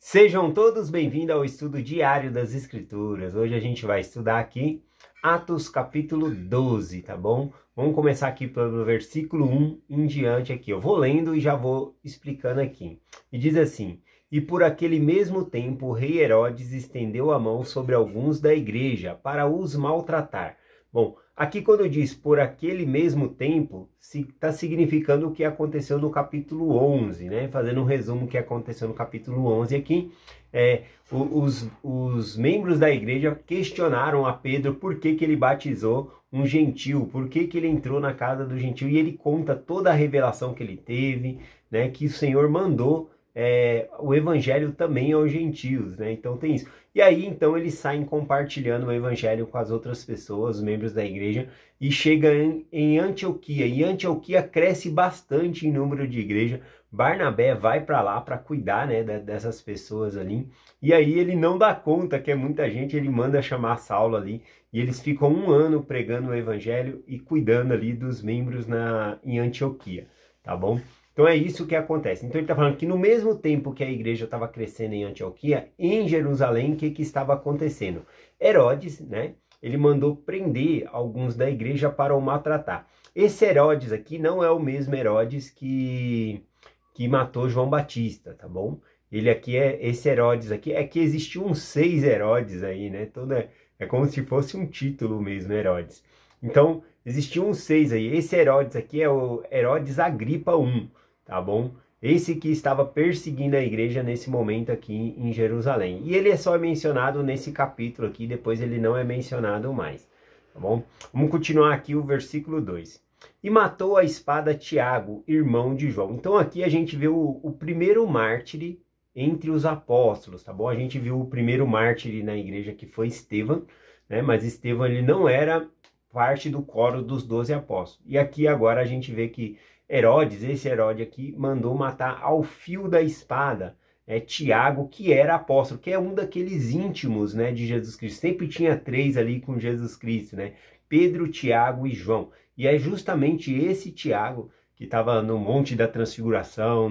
Sejam todos bem-vindos ao estudo diário das Escrituras. Hoje a gente vai estudar aqui Atos capítulo 12, tá bom? Vamos começar aqui pelo versículo 1 em diante aqui. Eu vou lendo e já vou explicando aqui. E diz assim: E por aquele mesmo tempo o rei Herodes estendeu a mão sobre alguns da igreja para os maltratar. Bom, aqui quando diz por aquele mesmo tempo, está significando o que aconteceu no capítulo 11, né? Fazendo um resumo do que aconteceu no capítulo 11 aqui. Os membros da igreja questionaram a Pedro por que ele batizou um gentil, por que ele entrou na casa do gentil, e ele conta toda a revelação que ele teve, né? Que o Senhor mandou o evangelho também aos gentios, né? Então tem isso. E aí, então, eles saem compartilhando o evangelho com as outras pessoas, os membros da igreja, e chega em Antioquia. E Antioquia cresce bastante em número de igreja. Barnabé vai para lá para cuidar, né, dessas pessoas ali. E aí ele não dá conta que é muita gente, ele manda chamar Saulo ali. E eles ficam 1 ano pregando o evangelho e cuidando ali dos membros em Antioquia, tá bom? Então é isso que acontece. Então ele está falando que no mesmo tempo que a igreja estava crescendo em Antioquia, em Jerusalém, o que estava acontecendo? Herodes, né? Ele mandou prender alguns da igreja para o maltratar. Esse Herodes aqui não é o mesmo Herodes que matou João Batista, tá bom? Esse Herodes aqui, é que existiam uns 6 Herodes aí, né? É como se fosse um título mesmo, Herodes. Então, existiam uns 6 aí. Esse Herodes aqui é o Herodes Agripa I, tá bom? Esse que estava perseguindo a igreja nesse momento aqui em Jerusalém. E ele é só mencionado nesse capítulo aqui, depois ele não é mencionado mais, tá bom? Vamos continuar aqui o versículo 2. E matou a espada Tiago, irmão de João. Então aqui a gente vê o primeiro mártir entre os apóstolos, tá bom? A gente viu o primeiro mártir na igreja que foi Estevão, né? Mas Estevão ele não era parte do coro dos 12 apóstolos. E aqui agora a gente vê que Herodes, esse Herodes aqui, mandou matar ao fio da espada Tiago, que era apóstolo, que é um daqueles íntimos, né, de Jesus Cristo. Sempre tinha 3 ali com Jesus Cristo, né? Pedro, Tiago e João. E é justamente esse Tiago que estava no Monte da Transfiguração,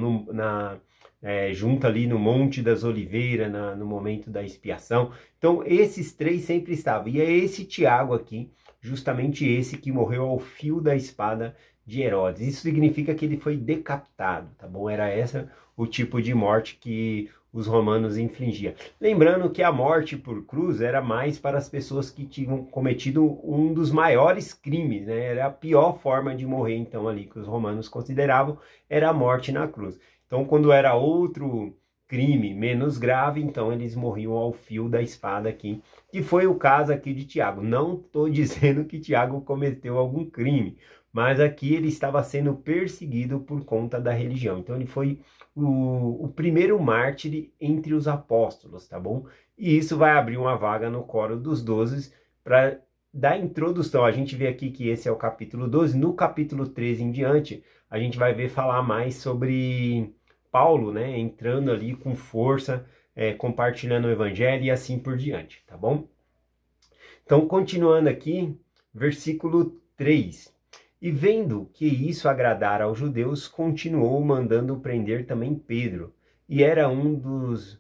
junto ali no Monte das Oliveiras, no momento da expiação. Então esses 3 sempre estavam. E é esse Tiago aqui, justamente esse que morreu ao fio da espada de Herodes. Isso significa que ele foi decapitado, tá bom? Era esse o tipo de morte que os romanos infligiam. Lembrando que a morte por cruz era mais para as pessoas que tinham cometido um dos maiores crimes, né? Era a pior forma de morrer, então, ali, que os romanos consideravam, era a morte na cruz. Então, quando era outro crime menos grave, então eles morriam ao fio da espada aqui, que foi o caso aqui de Tiago. Não estou dizendo que Tiago cometeu algum crime, mas aqui ele estava sendo perseguido por conta da religião. Então ele foi o primeiro mártir entre os apóstolos, tá bom? E isso vai abrir uma vaga no coro dos 12 para dar introdução. A gente vê aqui que esse é o capítulo 12. No capítulo 13 em diante, a gente vai ver falar mais sobre Paulo, né? Entrando ali com força, compartilhando o evangelho e assim por diante, tá bom? Então, continuando aqui, versículo 3. E vendo que isso agradara aos judeus, continuou mandando prender também Pedro. E era os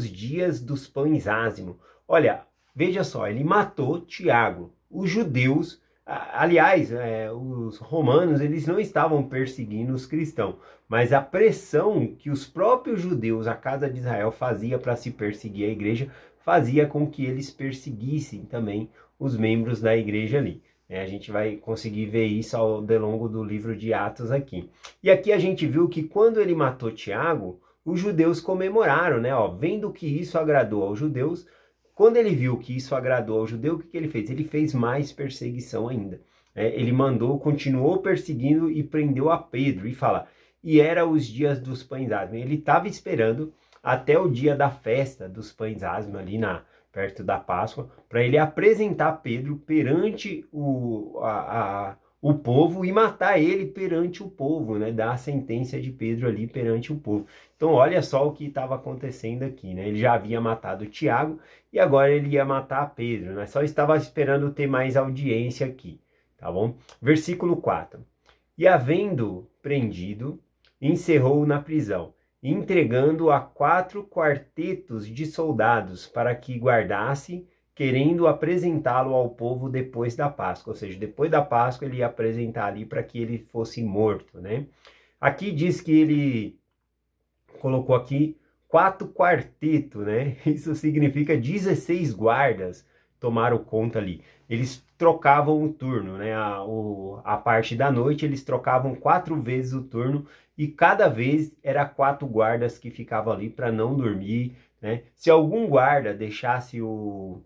dias dos pães ázimos. Olha, veja só, ele matou Tiago. Os judeus, aliás, os romanos, eles não estavam perseguindo os cristãos, mas a pressão que os próprios judeus, a casa de Israel, fazia para se perseguir a igreja, fazia com que eles perseguissem também os membros da igreja ali. A gente vai conseguir ver isso ao longo do livro de Atos aqui. E aqui a gente viu que quando ele matou Tiago, os judeus comemoraram, né? Vendo que isso agradou aos judeus, quando ele viu que isso agradou ao judeu, o que ele fez? Ele fez mais perseguição ainda. Ele continuou perseguindo e prendeu a Pedro e fala, e era os dias dos pães ázimos. Ele estava esperando até o dia da festa dos pães ázimos ali perto da Páscoa, para ele apresentar Pedro perante o povo e matar ele perante o povo, né? Dar a sentença de Pedro ali perante o povo. Então olha só o que estava acontecendo aqui, né? Ele já havia matado Tiago e agora ele ia matar Pedro, né? Só estava esperando ter mais audiência aqui, tá bom? Versículo 4. E havendo prendido, encerrou-o na prisão. entregando a 4 quartetos de soldados para que guardasse, querendo apresentá-lo ao povo depois da Páscoa. Ou seja, depois da Páscoa ele ia apresentar ali para que ele fosse morto, né? Aqui diz que ele colocou aqui 4 quartetos, né? Isso significa 16 guardas tomaram conta ali. Eles trocavam o turno, né? A parte da noite eles trocavam 4 vezes o turno e cada vez era 4 guardas que ficavam ali para não dormir, né? Se algum guarda deixasse o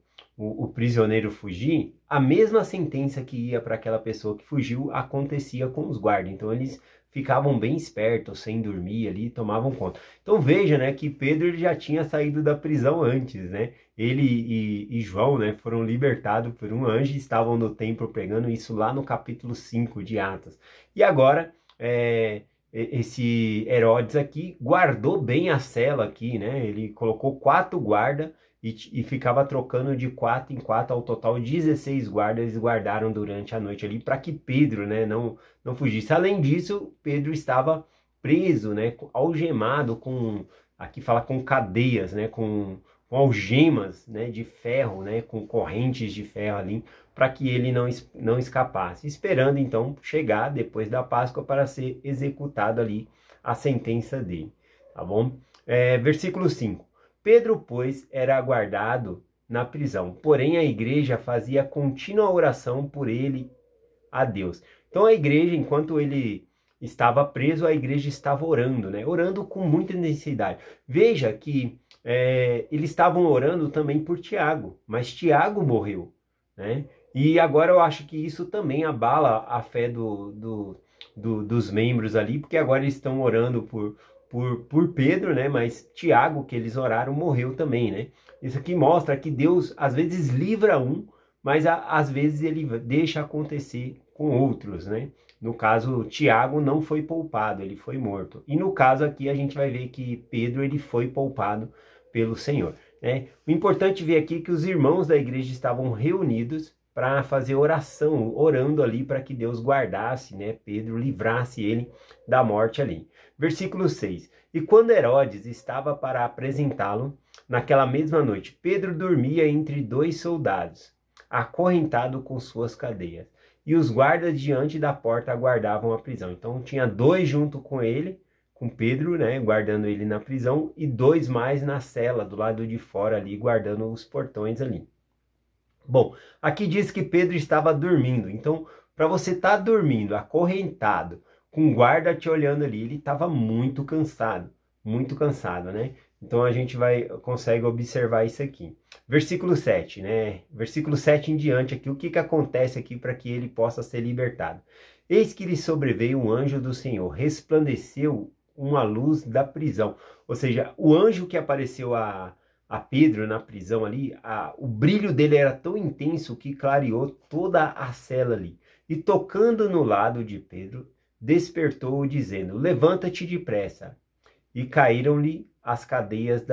prisioneiro fugir, a mesma sentença que ia para aquela pessoa que fugiu acontecia com os guardas. Então eles ficavam bem espertos, sem dormir ali, tomavam conta. Então veja, né, que Pedro ele já tinha saído da prisão antes, né? Ele e João, né, foram libertados por um anjo e estavam no templo pregando isso lá no capítulo 5 de Atos. E agora, esse Herodes aqui guardou bem a cela aqui, né? Ele colocou 4 guardas e ficava trocando de 4 em 4, ao total 16 guardas eles guardaram durante a noite ali para que Pedro, né, não fugisse. Além disso, Pedro estava preso, né, algemado aqui fala com cadeias, né, com algemas, né, de ferro, né, com correntes de ferro ali, para que ele não escapasse, esperando então chegar depois da Páscoa para ser executado ali a sentença dele, tá bom? Versículo 5. Pedro, pois, era aguardado na prisão, porém a igreja fazia contínua oração por ele a Deus. Então a igreja, enquanto ele estava preso, a igreja estava orando, né? Orando com muita intensidade. Veja que eles estavam orando também por Tiago, mas Tiago morreu, né? E agora eu acho que isso também abala a fé dos membros ali, porque agora eles estão orando por Pedro, né? Mas Tiago, que eles oraram, morreu também, né? Isso aqui mostra que Deus às vezes livra um, mas às vezes ele deixa acontecer com outros, né? No caso, Tiago não foi poupado, ele foi morto. E no caso aqui a gente vai ver que Pedro ele foi poupado pelo Senhor, né? O importante ver aqui é que os irmãos da igreja estavam reunidos para fazer oração, orando ali para que Deus guardasse, né, Pedro, livrasse ele da morte ali. Versículo 6. E quando Herodes estava para apresentá-lo, naquela mesma noite, Pedro dormia entre 2 soldados, acorrentado com suas cadeias. E os guardas diante da porta aguardavam a prisão. Então tinha 2 junto com ele, com Pedro, né, guardando ele na prisão, e 2 mais na cela, do lado de fora ali, guardando os portões ali. Bom, aqui diz que Pedro estava dormindo. Então, para você estar dormindo, acorrentado, com o guarda te olhando ali, ele estava muito cansado, né? Então a gente consegue observar isso aqui. Versículo 7, né? Versículo 7 em diante aqui, o que acontece aqui para que ele possa ser libertado? Eis que lhe sobreveio um anjo do Senhor, resplandeceu uma luz da prisão. Ou seja, o anjo que apareceu a Pedro na prisão ali, o brilho dele era tão intenso que clareou toda a cela ali. E tocando no lado de Pedro, despertou-o dizendo, levanta-te depressa. E caíram-lhe as cadeias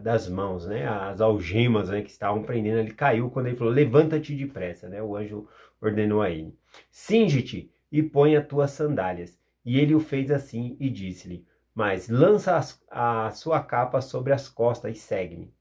das mãos, né? As algemas, né, que estavam prendendo. Ele caiu quando ele falou, levanta-te depressa, né? O anjo ordenou a ele. Cinge-te e põe as tuas sandálias. E ele o fez assim e disse-lhe, mas lança a sua capa sobre as costas e segue-me.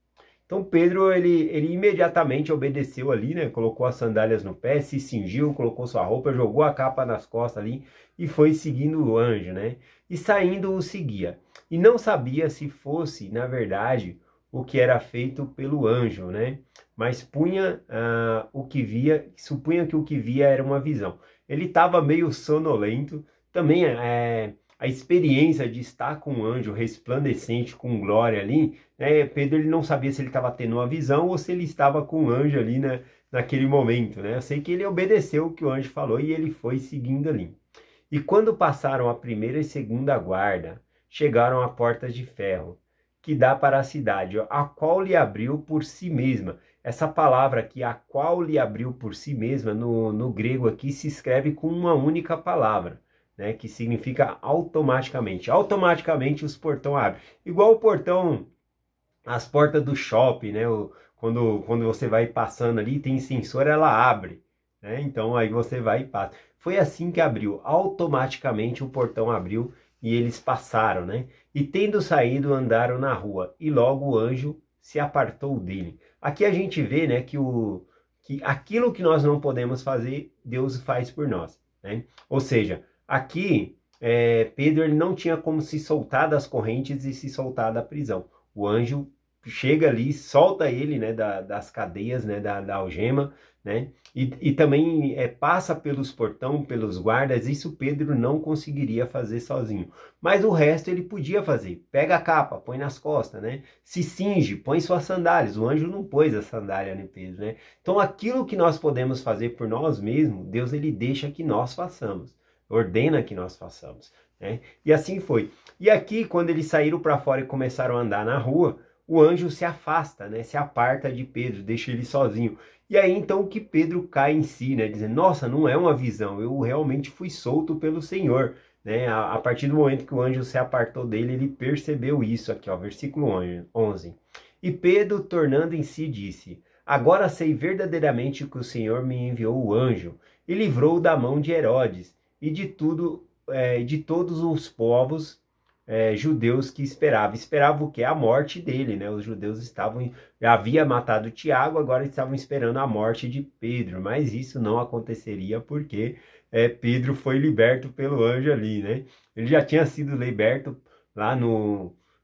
Então Pedro, ele imediatamente obedeceu ali, né? Colocou as sandálias no pé, se cingiu, colocou sua roupa, jogou a capa nas costas ali e foi seguindo o anjo, né? E saindo o seguia. E não sabia se fosse, na verdade, o que era feito pelo anjo, né? Mas supunha que o que via era uma visão. Ele estava meio sonolento, também a experiência de estar com um anjo resplandecente, com glória ali, né? Pedro ele não sabia se ele estava tendo uma visão ou se ele estava com um anjo ali, né, naquele momento, né? Eu sei que ele obedeceu o que o anjo falou e ele foi seguindo ali. E quando passaram a primeira e segunda guarda, chegaram a portas de ferro, que dá para a cidade, a qual lhe abriu por si mesma. Essa palavra aqui, a qual lhe abriu por si mesma, no grego aqui se escreve com uma única palavra, né, que significa automaticamente. Automaticamente os portões abrem. Igual o portão, as portas do shopping, né? Quando você vai passando ali, tem sensor, ela abre, né? Então aí você vai e passa. Foi assim que abriu. Automaticamente o portão abriu e eles passaram, né? E tendo saído, andaram na rua, e logo o anjo se apartou dele. Aqui a gente vê, né, que aquilo que nós não podemos fazer, Deus faz por nós, né? Ou seja, aqui Pedro ele não tinha como se soltar das correntes e se soltar da prisão. O anjo chega ali, solta ele, né, das cadeias, né, da algema, né, e também passa pelos portão, pelos guardas. Isso Pedro não conseguiria fazer sozinho, mas o resto ele podia fazer. Pega a capa, põe nas costas, né, se cinge, põe suas sandálias. O anjo não pôs a sandália em Pedro, né. Então aquilo que nós podemos fazer por nós mesmos, Deus ele deixa que nós façamos, ordena que nós façamos, né? E assim foi. E aqui, quando eles saíram para fora e começaram a andar na rua, o anjo se afasta, né? Se aparta de Pedro, deixa ele sozinho. E aí então que Pedro cai em si, né? Dizendo, nossa, não é uma visão, eu realmente fui solto pelo Senhor, né? A partir do momento que o anjo se apartou dele, ele percebeu isso aqui, ó, versículo 11. E Pedro, tornando em si, disse, agora sei verdadeiramente que o Senhor me enviou o anjo e livrou da mão de Herodes e de todos os povos judeus que esperavam o quê? A morte dele, né? Os judeus havia matado Tiago, agora estavam esperando a morte de Pedro, mas isso não aconteceria porque Pedro foi liberto pelo anjo ali, né? Ele já tinha sido liberto lá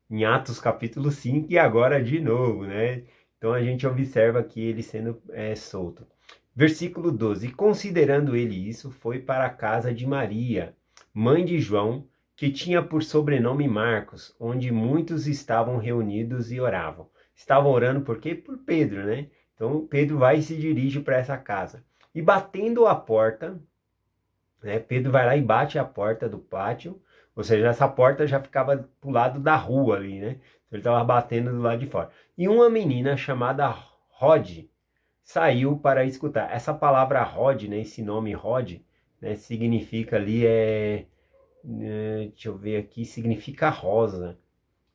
em Atos capítulo 5 e agora de novo, né? Então a gente observa aqui ele sendo solto. Versículo 12, considerando ele isso, foi para a casa de Maria, mãe de João, que tinha por sobrenome Marcos, onde muitos estavam reunidos e oravam. Estavam orando por quê? Por Pedro, né? Então Pedro vai e se dirige para essa casa. E batendo a porta, né? Pedro vai lá e bate a porta do pátio, ou seja, essa porta já ficava pro lado da rua ali, né? Então ele estava batendo do lado de fora. E uma menina chamada Rod saiu para escutar. Essa palavra Rod, né, esse nome Rod, né, significa ali, deixa eu ver aqui, significa rosa,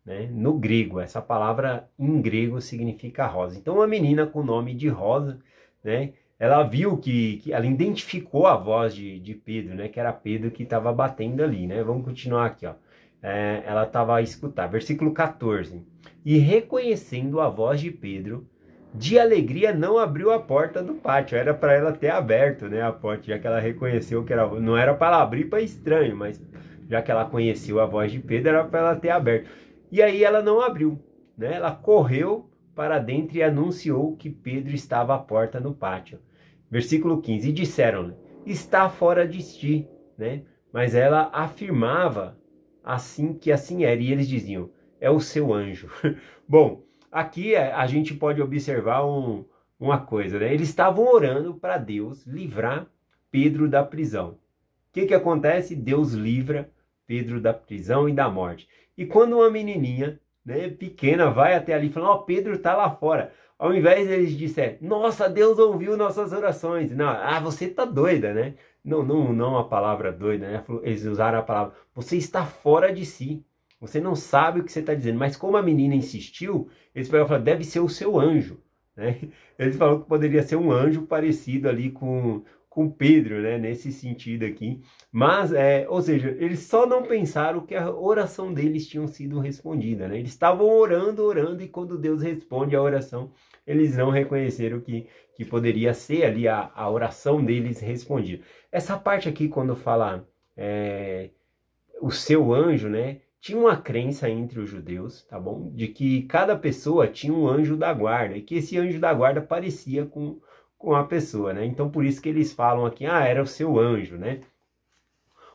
né, no grego. Essa palavra em grego significa rosa. Então uma menina com o nome de Rosa, né, ela viu que ela identificou a voz de Pedro, né, que era Pedro que estava batendo ali, né. Vamos continuar aqui, ó. Ela estava a escutar. Versículo 14. E reconhecendo a voz de Pedro, de alegria não abriu a porta do pátio, era para ela ter aberto, né, a porta, já que ela reconheceu que não era para ela abrir para estranho, mas já que ela conheceu a voz de Pedro, era para ela ter aberto. E aí ela não abriu, né, ela correu para dentro e anunciou que Pedro estava à porta no pátio. Versículo 15, e disseram-lhe, está fora de ti, né, mas ela afirmava assim que assim era, e eles diziam, é o seu anjo. Bom, aqui a gente pode observar uma coisa, né? Eles estavam orando para Deus livrar Pedro da prisão. O que acontece? Deus livra Pedro da prisão e da morte. E quando uma menininha, né, pequena vai até ali falando, ó, Pedro está lá fora. Ao invés deles disserem, nossa, Deus ouviu nossas orações. Não, você está doida, né? Não a palavra doida, né? Eles usaram a palavra, você está fora de si. Você não sabe o que você está dizendo. Mas como a menina insistiu, eles falaram, deve ser o seu anjo, né? Eles falaram que poderia ser um anjo parecido ali com Pedro, né? Nesse sentido aqui. Mas, ou seja, eles só não pensaram que a oração deles tinha sido respondida, né? Eles estavam orando, e quando Deus responde a oração, eles não reconheceram que poderia ser ali a oração deles respondida. Essa parte aqui, quando fala o seu anjo, né? Tinha uma crença entre os judeus, tá bom? De que cada pessoa tinha um anjo da guarda e que esse anjo da guarda parecia com a pessoa, né? Então por isso que eles falam aqui, era o seu anjo, né?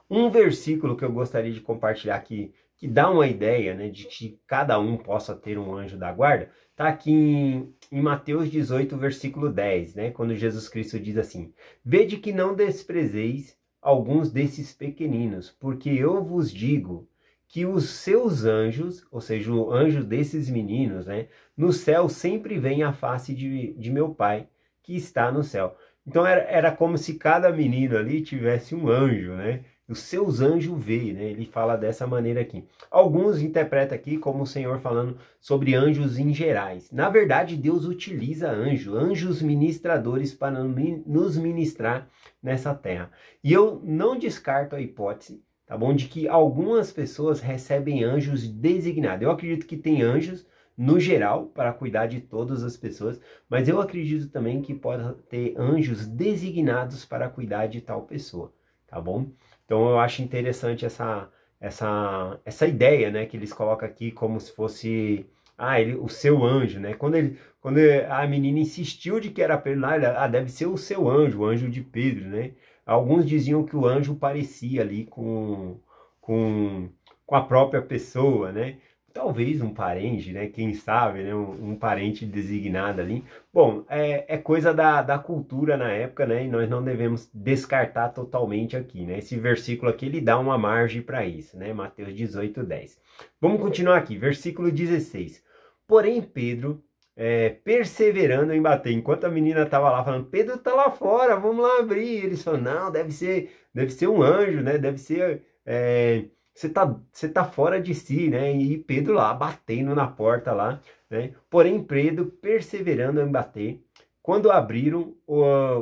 Um versículo que eu gostaria de compartilhar aqui, que dá uma ideia, né, de que cada um possa ter um anjo da guarda, tá aqui em Mateus 18, versículo 10, né? Quando Jesus Cristo diz assim, vede que não desprezeis alguns desses pequeninos, porque eu vos digo que os seus anjos, ou seja, o anjo desses meninos, né, no céu sempre vem à face de meu Pai, que está no céu. Então era como se cada menino ali tivesse um anjo, né? Os seus anjos veem, né? Ele fala dessa maneira aqui. Alguns interpretam aqui como o Senhor falando sobre anjos em gerais. Na verdade, Deus utiliza anjos ministradores para nos ministrar nessa terra. E eu não descarto a hipótese tá bom? De que algumas pessoas recebem anjos designados. Eu acredito que tem anjos no geral para cuidar de todas as pessoas, mas eu acredito também que pode ter anjos designados para cuidar de tal pessoa, tá bom? Então eu acho interessante essa ideia, né, que eles colocam aqui como se fosse o seu anjo, né? Quando a menina insistiu de que era Pedro, deve ser o seu anjo, o anjo de Pedro, né? Alguns diziam que o anjo parecia ali com, com a própria pessoa, né? Talvez um parente, né? Quem sabe, né? Um parente designado ali. Bom, é coisa da cultura na época, né? E nós não devemos descartar totalmente aqui, né? Esse versículo aqui, ele dá uma margem para isso, né? Mateus 18:10. Vamos continuar aqui, versículo 16. Porém, Pedro, perseverando em bater, enquanto a menina estava lá falando, Pedro está lá fora, vamos lá abrir. Eles falaram, não, deve ser um anjo, né? Deve ser... Você tá fora de si, né? E Pedro lá, batendo na porta lá, né? Porém, Pedro, perseverando em bater, quando abriram,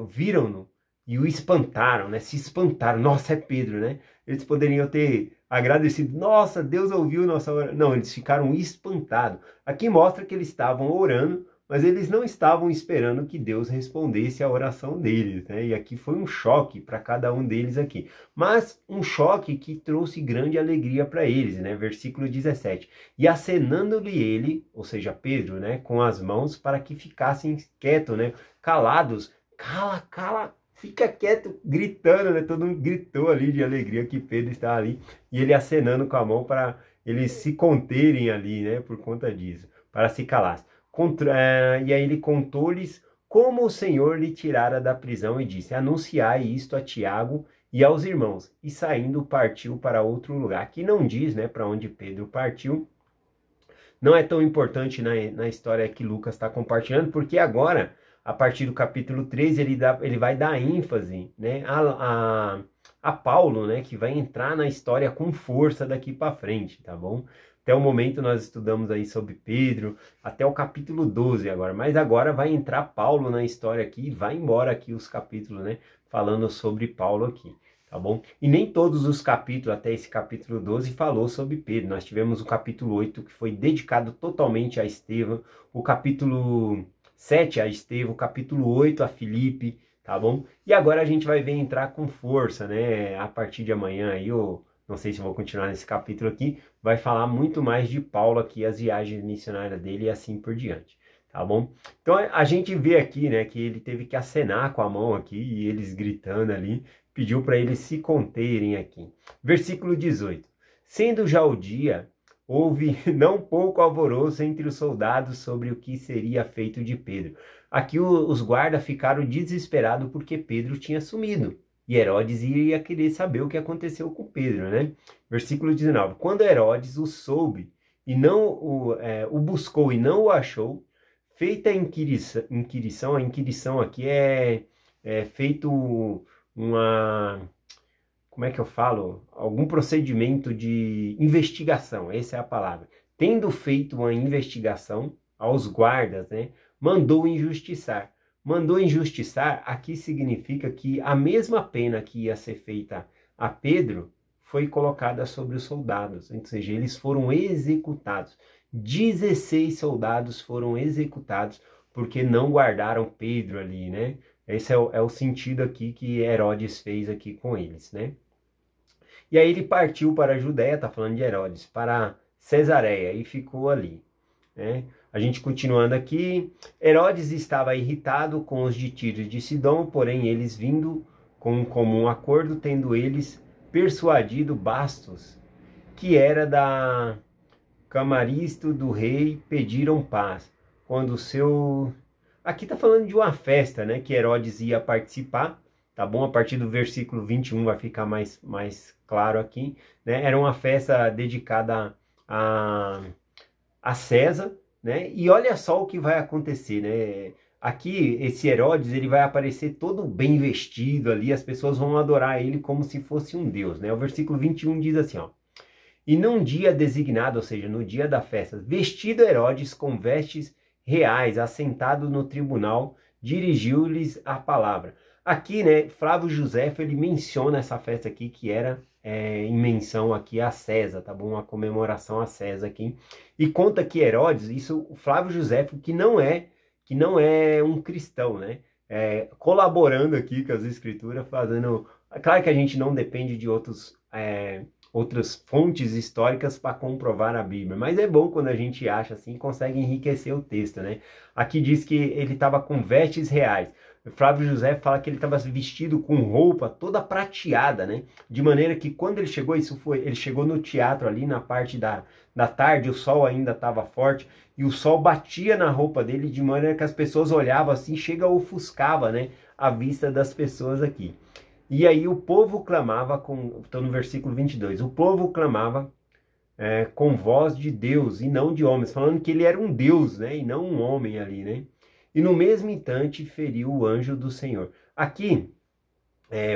viram-no e o espantaram, né? Se espantaram. Nossa, é Pedro, né? Eles poderiam ter agradecido. Nossa, Deus ouviu nossa oração. Não, eles ficaram espantados. Aqui mostra que eles estavam orando, mas eles não estavam esperando que Deus respondesse a oração deles, né? E aqui foi um choque para cada um deles aqui. Mas um choque que trouxe grande alegria para eles, né? Versículo 17. E acenando-lhe ele, ou seja, Pedro, né? Com as mãos para que ficassem quietos, né? Calados. Cala, fica quieto, gritando, né? Todo mundo gritou ali de alegria que Pedro estava ali. E ele acenando com a mão para eles se conterem ali, né? Por conta disso, para se calar. E aí ele contou-lhes como o Senhor lhe tirara da prisão e disse, anunciai isto a Tiago e aos irmãos. E saindo partiu para outro lugar. Aqui não diz, né, para onde Pedro partiu. Não é tão importante na história que Lucas está compartilhando, porque agora, a partir do capítulo 13, ele vai dar ênfase, né, a Paulo, né, que vai entrar na história com força daqui para frente, tá bom? Até o momento nós estudamos aí sobre Pedro, até o capítulo 12 agora. Mas agora vai entrar Paulo na história aqui, vai embora aqui os capítulos, né? Falando sobre Paulo aqui, tá bom? E nem todos os capítulos, até esse capítulo 12, falou sobre Pedro. Nós tivemos o capítulo 8, que foi dedicado totalmente a Estevão. O capítulo 7 a Estevão, o capítulo 8 a Filipe, tá bom? E agora a gente vai ver entrar com força, né? A partir de amanhã aí, não sei se vou continuar nesse capítulo aqui, vai falar muito mais de Paulo aqui, as viagens missionárias dele e assim por diante, tá bom? Então a gente vê aqui, né, que ele teve que acenar com a mão aqui e eles gritando ali, pediu para eles se conterem aqui. Versículo 18. Sendo já o dia, houve não pouco alvoroço entre os soldados sobre o que seria feito de Pedro. Aqui os guardas ficaram desesperados porque Pedro tinha sumido. E Herodes ia querer saber o que aconteceu com Pedro, né? Versículo 19. Quando Herodes o soube e não o buscou e não o achou, feita a inquirição aqui é feito como é que eu falo? Algum procedimento de investigação, essa é a palavra. Tendo feito uma investigação aos guardas, né? Mandou injustiçar. Mandou injustiçar, aqui significa que a mesma pena que ia ser feita a Pedro foi colocada sobre os soldados, ou seja, eles foram executados. 16 soldados foram executados porque não guardaram Pedro ali, né? Esse é o sentido aqui que Herodes fez aqui com eles, né? E aí ele partiu para a Judéia, tá falando de Herodes, para Cesareia e ficou ali, né? A gente continuando aqui, Herodes estava irritado com os de Tiro e de Sidom, porém eles vindo com um comum acordo, tendo eles persuadido Bastos, que era da camaristo do rei, pediram paz. Quando o seu... Aqui está falando de uma festa, né, que Herodes ia participar, tá bom? A partir do versículo 21 vai ficar mais claro aqui, né? Era uma festa dedicada a César, né? E olha só o que vai acontecer, né? Aqui, esse Herodes, ele vai aparecer todo bem vestido ali, as pessoas vão adorar ele como se fosse um deus, né? O versículo 21 diz assim, ó. E num dia designado, ou seja, no dia da festa, vestido Herodes com vestes reais, assentado no tribunal, dirigiu-lhes a palavra. Aqui, né, Flávio Josefo, ele menciona essa festa aqui que era em menção aqui a César, tá bom? Uma comemoração a César aqui. E conta que Herodes, isso o Flávio Josefo, que não é um cristão, né? Colaborando aqui com as escrituras, fazendo... Claro que a gente não depende de outras fontes históricas para comprovar a Bíblia, mas é bom quando a gente acha assim, consegue enriquecer o texto, né? Aqui diz que ele estava com vestes reais. Flávio José fala que ele estava vestido com roupa toda prateada, né? De maneira que quando ele chegou, ele chegou no teatro ali na parte da tarde, o sol ainda estava forte, e o sol batia na roupa dele de maneira que as pessoas olhavam assim, chega ofuscava, né? A vista das pessoas aqui. E aí o povo clamava, estou no versículo 22, o povo clamava com voz de Deus e não de homens, falando que ele era um Deus, né? E não um homem ali, né? E no mesmo instante feriu o anjo do Senhor. Aqui,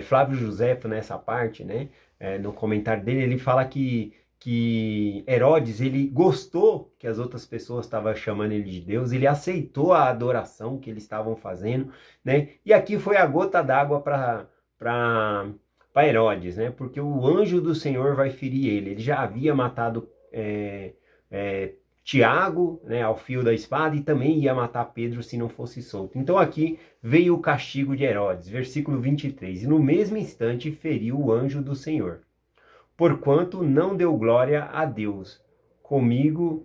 Flávio Josefo, nessa parte, né, no comentário dele, ele fala que Herodes, ele gostou que as outras pessoas estavam chamando ele de Deus, ele aceitou a adoração que eles estavam fazendo, né, e aqui foi a gota d'água para Herodes, né, porque o anjo do Senhor vai ferir ele já havia matado Tiago, né, ao fio da espada, e também ia matar Pedro se não fosse solto. Então aqui veio o castigo de Herodes, versículo 23, e no mesmo instante feriu o anjo do Senhor, porquanto não deu glória a Deus, comido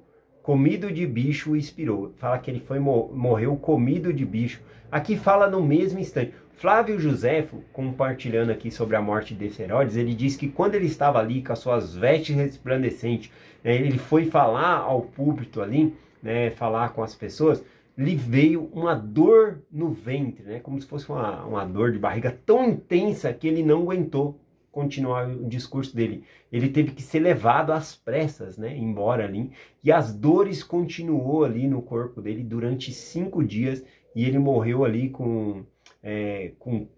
de bicho expirou. Fala que ele morreu comido de bicho. Aqui fala no mesmo instante. Flávio Josefo, compartilhando aqui sobre a morte desse Herodes, ele diz que quando ele estava ali com as suas vestes resplandecentes, né, ele foi falar ao púlpito ali, né, falar com as pessoas, lhe veio uma dor no ventre, né, como se fosse uma dor de barriga tão intensa que ele não aguentou continuar o discurso dele. Ele teve que ser levado às pressas, né, embora ali, e as dores continuou ali no corpo dele durante 5 dias, e ele morreu ali com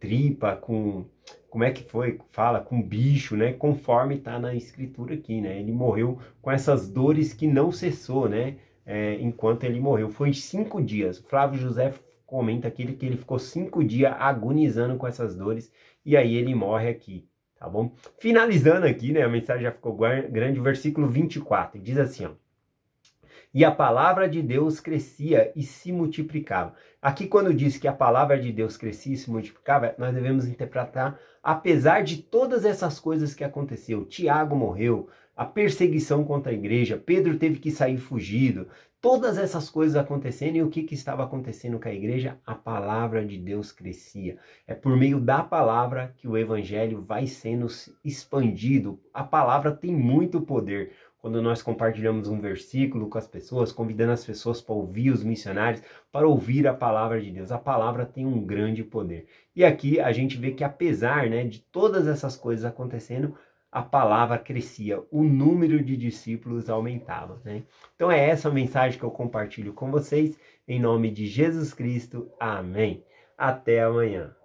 tripa, como é que foi? Fala, com bicho, né? Conforme está na escritura aqui, né? Ele morreu com essas dores que não cessou, né? Enquanto ele morreu. Foi 5 dias. Flávio José comenta aqui que ele ficou 5 dias agonizando com essas dores, e aí ele morre aqui, tá bom? Finalizando aqui, né? A mensagem já ficou grande, versículo 24, diz assim, ó. E a palavra de Deus crescia e se multiplicava. Aqui quando diz que a palavra de Deus crescia e se multiplicava, nós devemos interpretar, apesar de todas essas coisas que aconteceu, Tiago morreu, a perseguição contra a igreja, Pedro teve que sair fugido, todas essas coisas acontecendo, e o que estava acontecendo com a igreja? A palavra de Deus crescia. É por meio da palavra que o evangelho vai sendo expandido. A palavra tem muito poder. Quando nós compartilhamos um versículo com as pessoas, convidando as pessoas para ouvir os missionários, para ouvir a palavra de Deus. A palavra tem um grande poder. E aqui a gente vê que apesar, né, de todas essas coisas acontecendo, a palavra crescia, o número de discípulos aumentava, né? Então é essa a mensagem que eu compartilho com vocês, em nome de Jesus Cristo. Amém. Até amanhã.